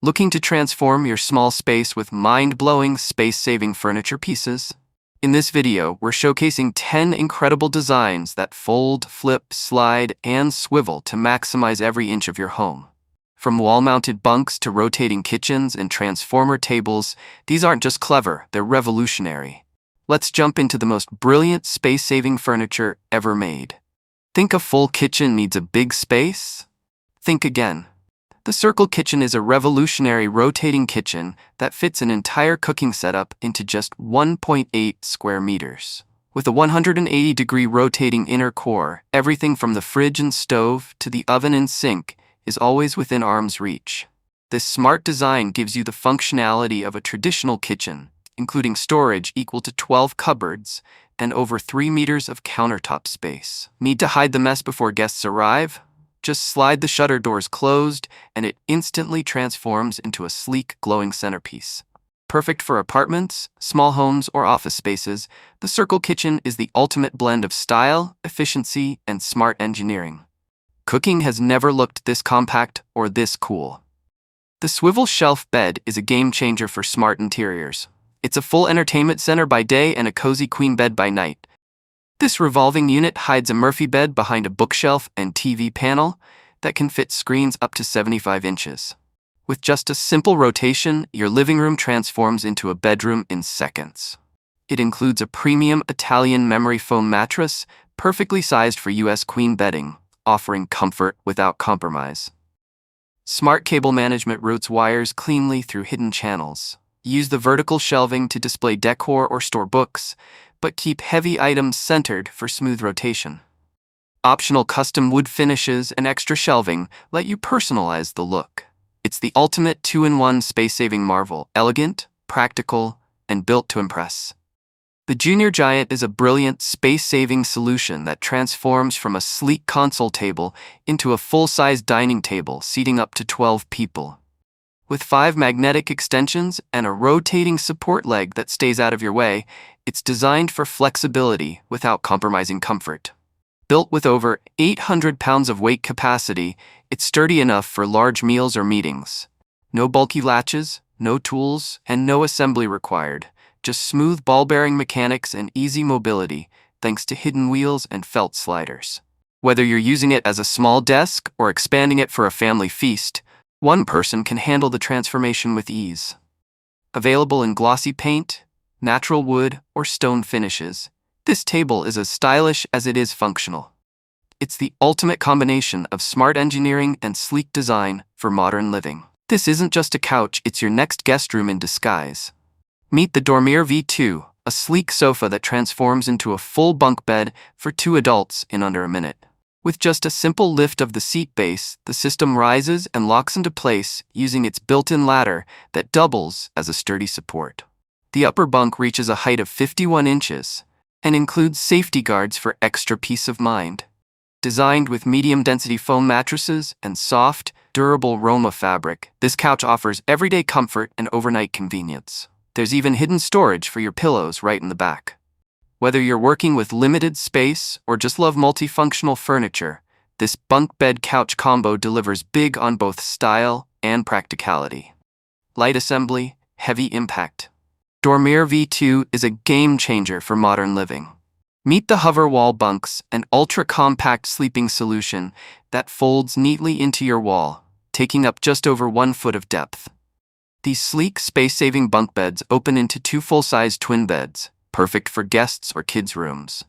Looking to transform your small space with mind-blowing, space-saving furniture pieces? In this video, we're showcasing 10 incredible designs that fold, flip, slide, and swivel to maximize every inch of your home. From wall-mounted bunks to rotating kitchens and transformer tables, these aren't just clever, they're revolutionary. Let's jump into the most brilliant space-saving furniture ever made. Think a full kitchen needs a big space? Think again. The Circle Kitchen is a revolutionary rotating kitchen that fits an entire cooking setup into just 1.8 square meters. With a 180-degree rotating inner core, everything from the fridge and stove to the oven and sink is always within arm's reach. This smart design gives you the functionality of a traditional kitchen, including storage equal to 12 cupboards and over 3 meters of countertop space. Need to hide the mess before guests arrive? Just slide the shutter doors closed, and it instantly transforms into a sleek, glowing centerpiece. Perfect for apartments, small homes, or office spaces, the Circle Kitchen is the ultimate blend of style, efficiency, and smart engineering. Cooking has never looked this compact or this cool. The Swivel Shelf Bed is a game-changer for smart interiors. It's a full entertainment center by day and a cozy queen bed by night. This revolving unit hides a Murphy bed behind a bookshelf and TV panel that can fit screens up to 75 inches. With just a simple rotation, your living room transforms into a bedroom in seconds. It includes a premium Italian memory foam mattress, perfectly sized for US queen bedding, offering comfort without compromise. Smart cable management routes wires cleanly through hidden channels. Use the vertical shelving to display decor or store books, but keep heavy items centered for smooth rotation. Optional custom wood finishes and extra shelving let you personalize the look. It's the ultimate two-in-one space-saving marvel, elegant, practical, and built to impress. The Junior Giant is a brilliant space-saving solution that transforms from a sleek console table into a full-size dining table seating up to 12 people. With 5 magnetic extensions and a rotating support leg that stays out of your way, it's designed for flexibility without compromising comfort. Built with over 800 pounds of weight capacity, it's sturdy enough for large meals or meetings. No bulky latches, no tools, and no assembly required. Just smooth ball-bearing mechanics and easy mobility, thanks to hidden wheels and felt sliders. Whether you're using it as a small desk or expanding it for a family feast, one person can handle the transformation with ease. Available in glossy paint, natural wood, or stone finishes, this table is as stylish as it is functional. It's the ultimate combination of smart engineering and sleek design for modern living. This isn't just a couch, it's your next guest room in disguise. Meet the Dormir V2, a sleek sofa that transforms into a full bunk bed for 2 adults in under a minute. With just a simple lift of the seat base, the system rises and locks into place using its built-in ladder that doubles as a sturdy support. The upper bunk reaches a height of 51 inches and includes safety guards for extra peace of mind. Designed with medium-density foam mattresses and soft, durable Roma fabric, this couch offers everyday comfort and overnight convenience. There's even hidden storage for your pillows right in the back. Whether you're working with limited space or just love multifunctional furniture, this bunk bed couch combo delivers big on both style and practicality. Light assembly, heavy impact. Dormir V2 is a game changer for modern living. Meet the Hover Wall Bunks, an ultra-compact sleeping solution that folds neatly into your wall, taking up just over 1 foot of depth. These sleek, space-saving bunk beds open into 2 full-size twin beds, perfect for guests or kids' rooms.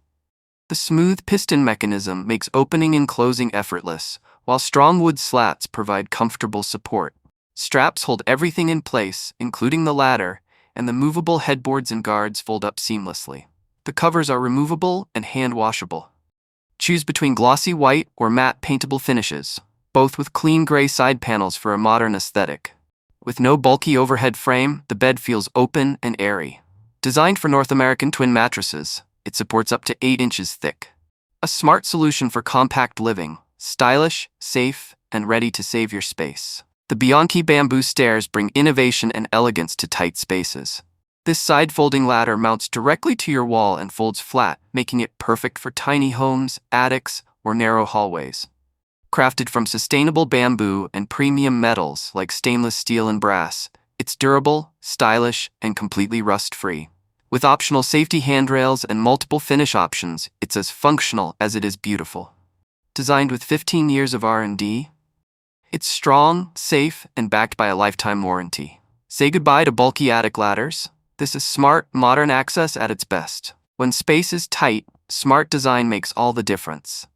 The smooth piston mechanism makes opening and closing effortless, while strong wood slats provide comfortable support. Straps hold everything in place, including the ladder, and the movable headboards and guards fold up seamlessly. The covers are removable and hand-washable. Choose between glossy white or matte paintable finishes, both with clean gray side panels for a modern aesthetic. With no bulky overhead frame, the bed feels open and airy. Designed for North American twin mattresses, it supports up to 8 inches thick. A smart solution for compact living, stylish, safe, and ready to save your space. The Bianchi bamboo stairs bring innovation and elegance to tight spaces. This side-folding ladder mounts directly to your wall and folds flat, making it perfect for tiny homes, attics, or narrow hallways. Crafted from sustainable bamboo and premium metals like stainless steel and brass, it's durable, stylish, and completely rust-free. With optional safety handrails and multiple finish options, it's as functional as it is beautiful. Designed with 15 years of R&D, it's strong, safe, and backed by a lifetime warranty. Say goodbye to bulky attic ladders. This is smart, modern access at its best. When space is tight, smart design makes all the difference.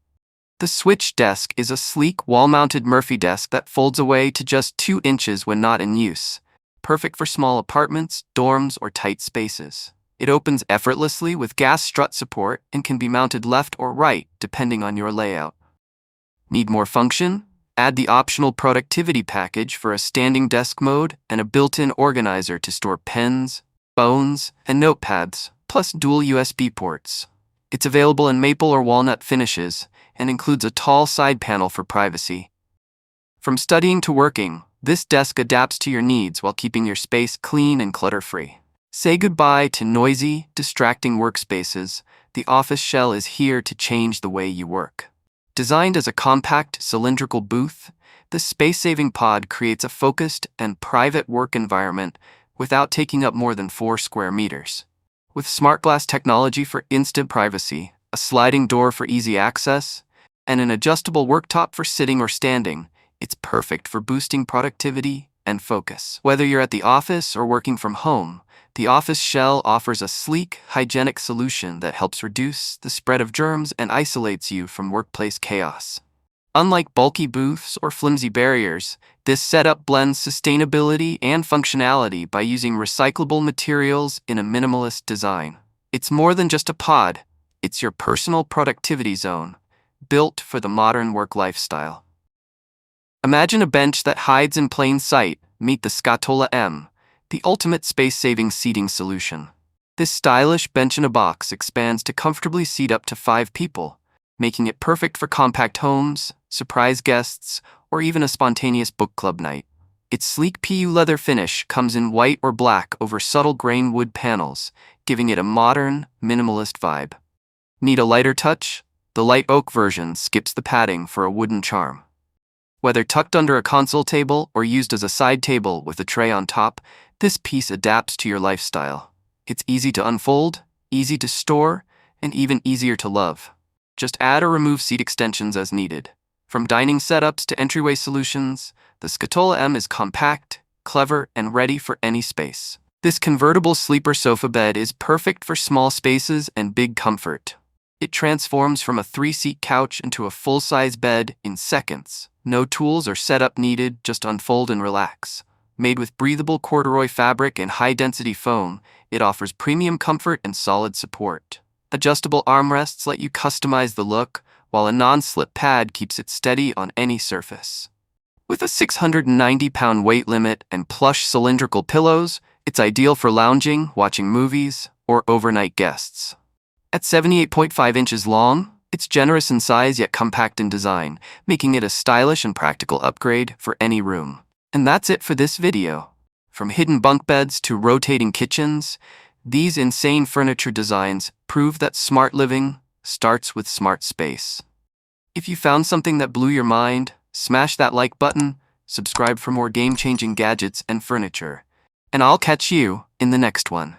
The switch desk is a sleek, wall-mounted Murphy desk that folds away to just 2 inches when not in use. Perfect for small apartments, dorms, or tight spaces. It opens effortlessly with gas strut support and can be mounted left or right, depending on your layout. Need more function? Add the optional productivity package for a standing desk mode and a built-in organizer to store pens, phones, and notepads, plus dual USB ports. It's available in maple or walnut finishes and includes a tall side panel for privacy. From studying to working, this desk adapts to your needs while keeping your space clean and clutter-free. Say goodbye to noisy, distracting workspaces. The office shell is here to change the way you work. Designed as a compact, cylindrical booth, this space-saving pod creates a focused and private work environment without taking up more than 4 square meters. With smart glass technology for instant privacy, a sliding door for easy access, and an adjustable worktop for sitting or standing, it's perfect for boosting productivity and focus. Whether you're at the office or working from home, the office shell offers a sleek, hygienic solution that helps reduce the spread of germs and isolates you from workplace chaos. Unlike bulky booths or flimsy barriers, this setup blends sustainability and functionality by using recyclable materials in a minimalist design. It's more than just a pod, it's your personal productivity zone, built for the modern work lifestyle. Imagine a bench that hides in plain sight. Meet the Scatola M, the ultimate space-saving seating solution. This stylish bench-in-a-box expands to comfortably seat up to 5 people, making it perfect for compact homes, surprise guests, or even a spontaneous book club night. Its sleek PU leather finish comes in white or black over subtle grain wood panels, giving it a modern, minimalist vibe. Need a lighter touch? The light oak version skips the padding for a wooden charm. Whether tucked under a console table or used as a side table with a tray on top, this piece adapts to your lifestyle. It's easy to unfold, easy to store, and even easier to love. Just add or remove seat extensions as needed. From dining setups to entryway solutions, the Scatola M is compact, clever, and ready for any space. This convertible sleeper sofa bed is perfect for small spaces and big comfort. It transforms from a 3-seat couch into a full-size bed in seconds. No tools or setup needed, just unfold and relax. Made with breathable corduroy fabric and high-density foam, it offers premium comfort and solid support. Adjustable armrests let you customize the look, while a non-slip pad keeps it steady on any surface. With a 690-pound weight limit and plush cylindrical pillows, it's ideal for lounging, watching movies, or overnight guests. At 78.5 inches long, it's generous in size yet compact in design, making it a stylish and practical upgrade for any room. And that's it for this video. From hidden bunk beds to rotating kitchens, these insane furniture designs prove that smart living starts with smart space. If you found something that blew your mind, smash that like button, subscribe for more game-changing gadgets and furniture, and I'll catch you in the next one.